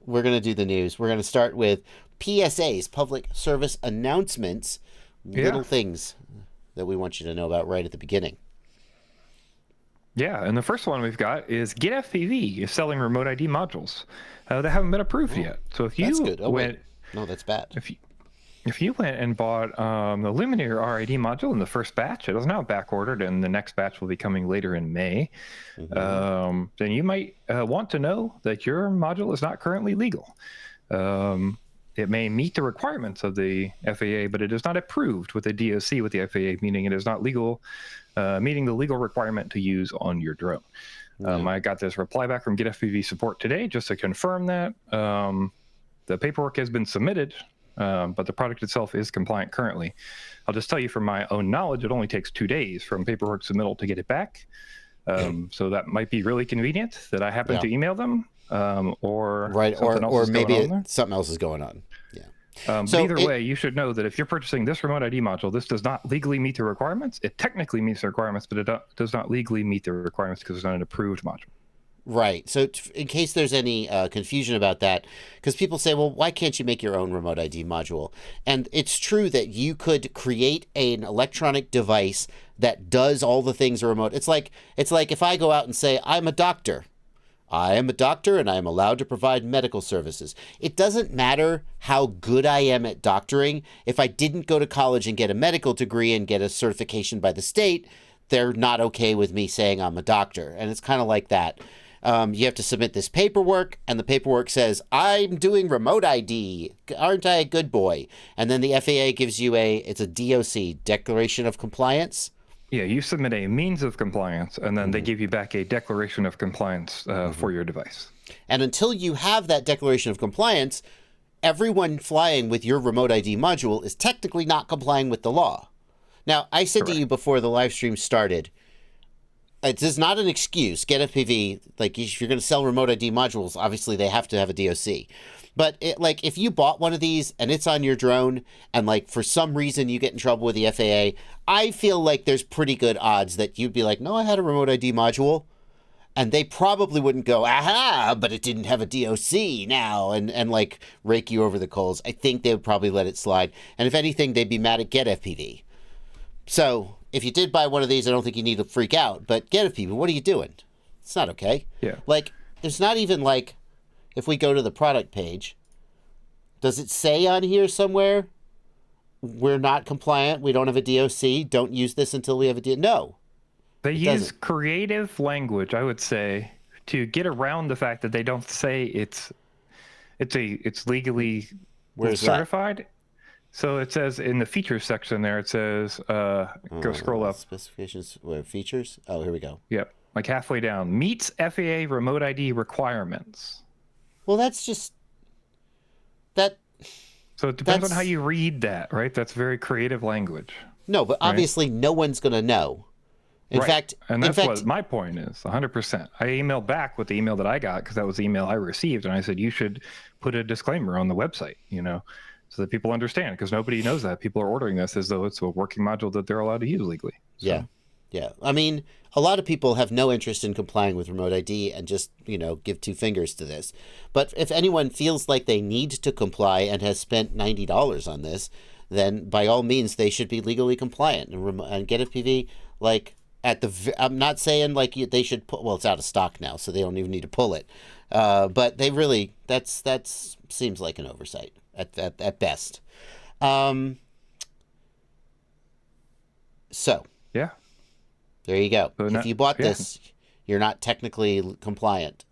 we're going to do the news. We're going to start with PSAs, public service announcements, Yeah. little things that we want you to know about right at the beginning. Yeah, and the first one we've got is GetFPV is selling remote ID modules that haven't been approved yet. So if That's you good. Oh, went, wait. No, that's bad. if you went and bought the Luminaire RID module in the first batch, it is now back ordered, and the next batch will be coming later in May. Then you might want to know that your module is not currently legal. It may meet the requirements of the FAA, but it is not approved with a DOC with the FAA, meaning it is not legal, meeting the legal requirement to use on your drone. I got this reply back from GetFPV support today just to confirm that. The paperwork has been submitted, but the product itself is compliant currently. I'll just tell you from my own knowledge, it only takes 2 days from paperwork submittal to get it back. So that might be really convenient that I happen to email them. Or maybe something else is going on. But either way, you should know that if you're purchasing this remote ID module, this does not legally meet the requirements. It technically meets the requirements, but it does not legally meet the requirements because it's not an approved module. Right. So in case there's any confusion about that, because people say, well, why can't you make your own remote ID module? And it's true that you could create an electronic device that does all the things a remote. It's like if I go out and say, I'm a doctor. I am a doctor and I am allowed to provide medical services. It doesn't matter how good I am at doctoring. If I didn't go to college and get a medical degree and get a certification by the state, they're not okay with me saying I'm a doctor. And it's kind of like that. You have to submit this paperwork, and the paperwork says, I'm doing remote ID. Aren't I a good boy? And then the FAA gives you it's a DOC, Declaration of Compliance. Yeah, you submit a means of compliance, and then they give you back a declaration of compliance for your device. And until you have that declaration of compliance, everyone flying with your remote ID module is technically not complying with the law. Now, I said to you before the live stream started, it is not an excuse. GetFPV, like if you're going to sell remote ID modules, obviously they have to have a DOC. But if you bought one of these and it's on your drone and like for some reason you get in trouble with the FAA, I feel like there's pretty good odds that you'd be like, no, I had a remote ID module. And they probably wouldn't go, aha, but it didn't have a DOC now and like rake you over the coals. I think they would probably let it slide. And if anything, they'd be mad at GetFPV. So if you did buy one of these, I don't think you need to freak out. But GetFPV, what are you doing? It's not okay. Yeah. Like, there's not even like, if we go to the product page, does it say on here somewhere, we're not compliant, we don't have a DOC, don't use this until we have a DOC? No. They use creative language, I would say, to get around the fact that they don't say it's legally certified. That? So it says in the features section there, it says, go scroll up. Specifications, features? Oh, here we go. Yep, like halfway down. Meets FAA remote ID requirements. Well, that's just... that. So it depends on how you read that, right? That's very creative language. No, but obviously no one's going to know. In fact... And that's what my point is, 100%. I emailed back with the email that I got, because that was the email I received, and I said, you should put a disclaimer on the website, so that people understand, because nobody knows that. People are ordering this as though it's a working module that they're allowed to use legally. So. Yeah. I mean, a lot of people have no interest in complying with remote ID and just, give two fingers to this. But if anyone feels like they need to comply and has spent $90 on this, then by all means, they should be legally compliant. And GetFPV, I'm not saying they should put, well, it's out of stock now, so they don't even need to pull it. But they really, that seems like an oversight at best. So. Yeah. There you go. So if you bought this, you're not technically compliant.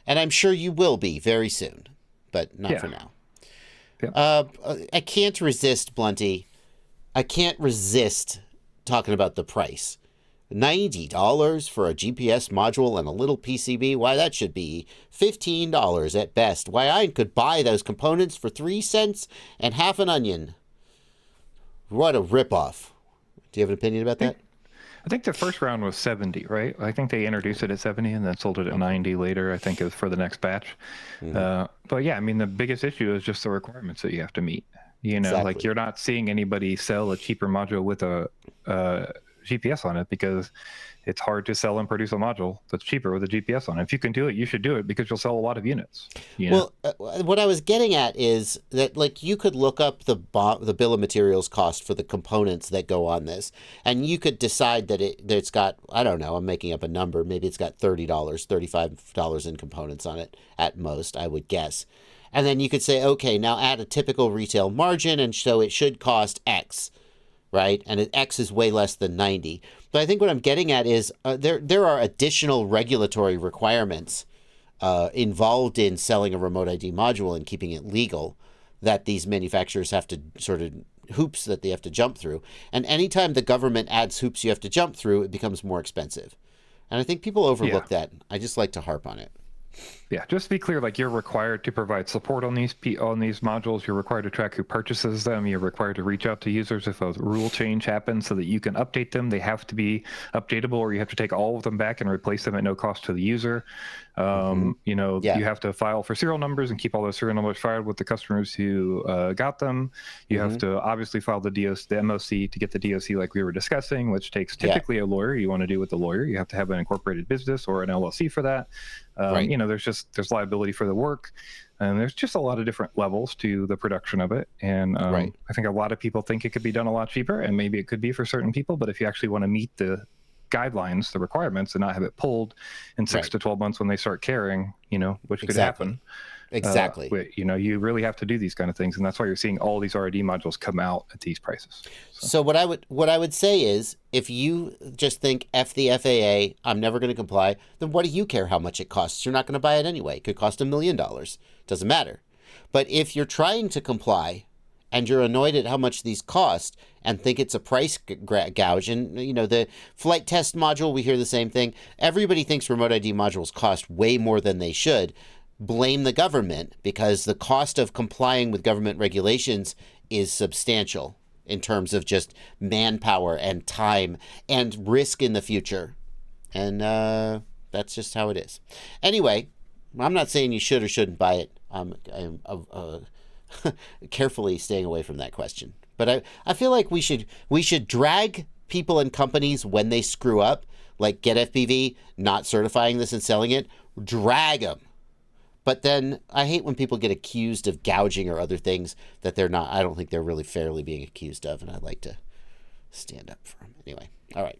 And I'm sure you will be very soon, but not for now. Yeah. I can't resist, Blunty. I can't resist talking about the price. $90 for a GPS module and a little PCB? Why, that should be $15 at best. Why, I could buy those components for 3 cents and half an onion. What a ripoff. Do you have an opinion about that? I think the first round was 70, right? I think they introduced it at 70 and then sold it at 90 later, I think, for the next batch. But yeah, I mean, the biggest issue is just the requirements that you have to meet. Exactly. Like you're not seeing anybody sell a cheaper module with a GPS on it, because it's hard to sell and produce a module that's cheaper with a GPS on it. If you can do it, you should do it, because you'll sell a lot of units. Well, what I was getting at is that, like, you could look up the bill of materials cost for the components that go on this, and you could decide that it's got, I don't know, I'm making up a number, maybe it's got $30, $35 in components on it at most, I would guess. And then you could say, okay, now add a typical retail margin, and so it should cost X, right? And X is way less than 90. But I think what I'm getting at is there are additional regulatory requirements involved in selling a remote ID module and keeping it legal that these manufacturers have to sort of hoops that they have to jump through. And anytime the government adds hoops you have to jump through, it becomes more expensive. And I think people overlook that. I just like to harp on it. Yeah, just to be clear, like, you're required to provide support on these modules. You're required to track who purchases them. You're required to reach out to users if a rule change happens so that you can update them. They have to be updatable, or you have to take all of them back and replace them at no cost to the user. You have to file for serial numbers and keep all those serial numbers filed with the customers who got them. You have to obviously file the MOC to get the DOC, like we were discussing, which takes typically a lawyer. You want to do with the lawyer. You have to have an incorporated business or an LLC for that. There's liability for the work, and there's just a lot of different levels to the production of it. And I think a lot of people think it could be done a lot cheaper, and maybe it could be for certain people. But if you actually want to meet the guidelines, the requirements, and not have it pulled in 6 to 12 months when they start carrying, which could happen. Exactly. You really have to do these kind of things, and that's why you're seeing all these RD modules come out at these prices. So what I would say is, if you just think F the FAA, I'm never going to comply, then what do you care how much it costs? You're not going to buy it anyway. It could cost $1 million. Doesn't matter. But if you're trying to comply and you're annoyed at how much these cost and think it's a price gouge, and the flight test module, we hear the same thing. Everybody thinks remote ID modules cost way more than they should. Blame the government, because the cost of complying with government regulations is substantial in terms of just manpower and time and risk in the future. And that's just how it is. Anyway, I'm not saying you should or shouldn't buy it. I'm carefully staying away from that question. But I feel like we should drag people and companies when they screw up, like GetFPV not certifying this and selling it. Drag them. But then I hate when people get accused of gouging or other things that they're not. I don't think they're really fairly being accused of, and I'd like to stand up for them. Anyway, all right.